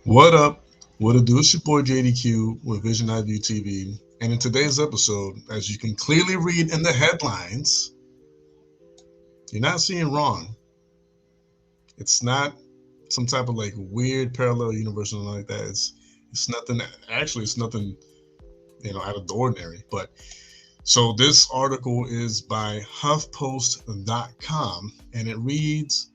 What up? What it do? It's your boy JDQ with Visioneyeviewtv. And in today's episode, as you can clearly read in the headlines, you're not seeing wrong. It's not some type of like weird parallel universe or something like that. It's nothing. Actually, it's nothing out of the ordinary. But so this article is by HuffPost.com, and it reads: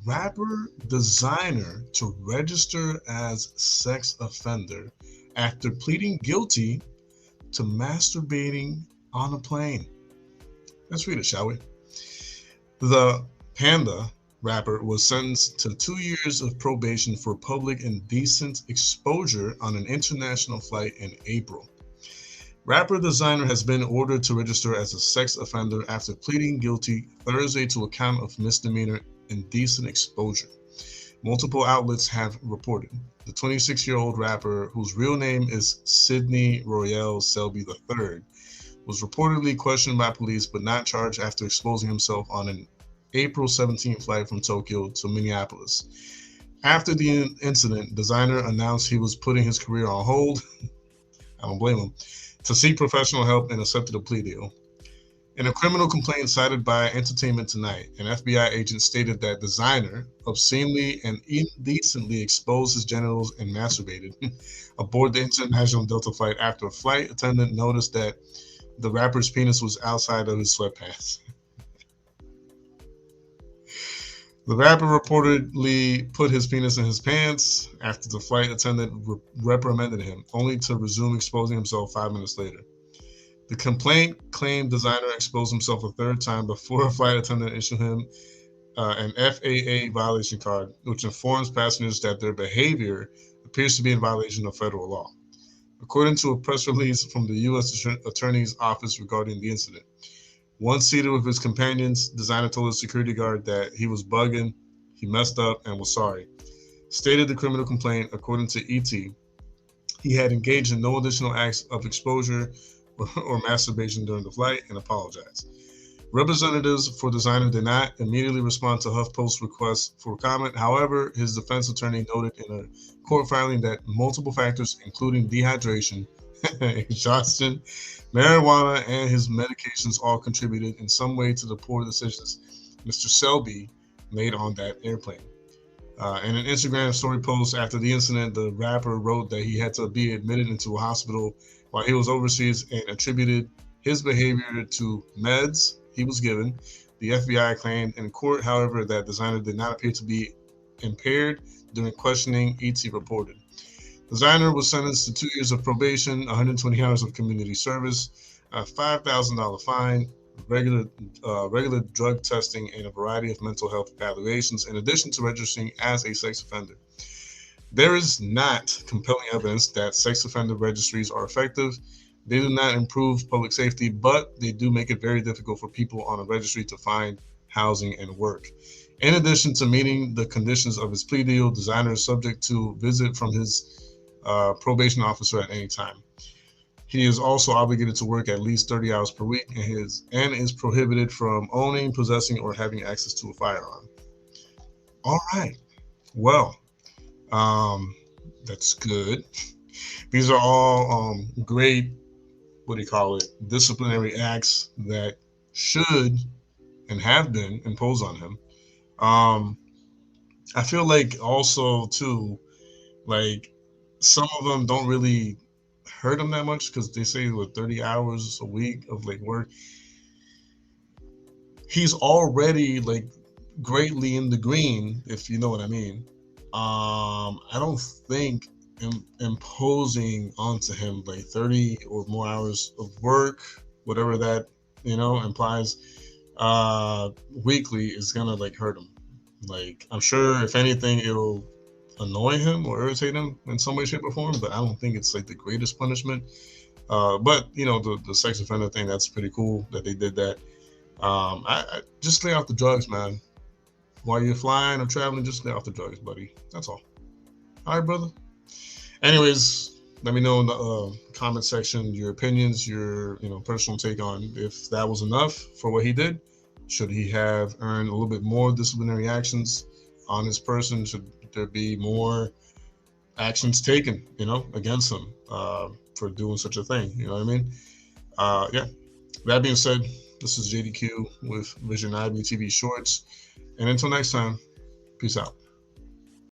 Rapper Desiigner to register as sex offender after pleading guilty to masturbating on a plane. Let's read it, shall we? The Panda rapper was sentenced to 2 years of probation for public indecent exposure on an international flight in April. Rapper Desiigner has been ordered to register as a sex offender after pleading guilty Thursday to a count of misdemeanor indecent exposure. Multiple outlets have reported. The 26-year-old rapper, whose real name is Sidney Royale Selby III, was reportedly questioned by police but not charged after exposing himself on an April 17th flight from Tokyo to Minneapolis. After the incident, Desiigner announced he was putting his career on hold. I don't blame him. To seek professional help and accepted a plea deal. In a criminal complaint cited by Entertainment Tonight, an FBI agent stated that Desiigner obscenely and indecently exposed his genitals and masturbated aboard the international Delta flight after a flight attendant noticed that the rapper's penis was outside of his sweatpants. The rapper reportedly put his penis in his pants after the flight attendant reprimanded him, only to resume exposing himself 5 minutes later. The complaint claimed Desiigner exposed himself a third time before a flight attendant issued him an FAA violation card, which informs passengers that their behavior appears to be in violation of federal law, according to a press release from the U.S. Attorney's Office regarding the incident. Once seated with his companions, Desiigner told his security guard that he was bugging, he messed up, and was sorry. Stated the criminal complaint, according to ET, he had engaged in no additional acts of exposure or masturbation during the flight and apologized. Representatives for Desiigner did not immediately respond to HuffPost's request for comment. However, his defense attorney noted in a court filing that multiple factors, including dehydration, exhaustion, marijuana, and his medications all contributed in some way to the poor decisions Mr. Selby made on that airplane. In an Instagram story post after the incident, the rapper wrote that he had to be admitted into a hospital while he was overseas and attributed his behavior to meds he was given. The FBI claimed in court, however, that Desiigner did not appear to be impaired during questioning, ET reported. Desiigner was sentenced to 2 years of probation, 120 hours of community service, a $5,000 fine, regular drug testing, and a variety of mental health evaluations, in addition to registering as a sex offender. There is not compelling evidence that sex offender registries are effective. They do not improve public safety, but they do make it very difficult for people on a registry to find housing and work. In addition to meeting the conditions of his plea deal, Desiigner is subject to visit from his probation officer at any time. He is also obligated to work at least 30 hours per week and is prohibited from owning, possessing, or having access to a firearm. All right. Well, that's good. These are all great, what do you call it, disciplinary acts that should and have been imposed on him. I feel like also, too, like some of them don't really hurt him that much because they say with 30 hours a week of like work, he's already like greatly in the green, if you know what I mean. I don't think imposing onto him like 30 or more hours of work, whatever that implies, weekly, is gonna like hurt him. Like, I'm sure if anything it'll annoy him or irritate him in some way, shape, or form, but I don't think it's like the greatest punishment. But the sex offender thing, that's pretty cool that they did that. I just stay off the drugs, man. While you're flying or traveling, just stay off the drugs, buddy. That's all. All right, brother. Anyways, let me know in the comment section your opinions, your personal take on if that was enough for what he did. Should he have earned a little bit more disciplinary actions on his person? Should there be more actions taken, against him for doing such a thing. You know what I mean? Yeah. That being said, this is JDQ with Visioneyeviewtv Shorts. And until next time, peace out.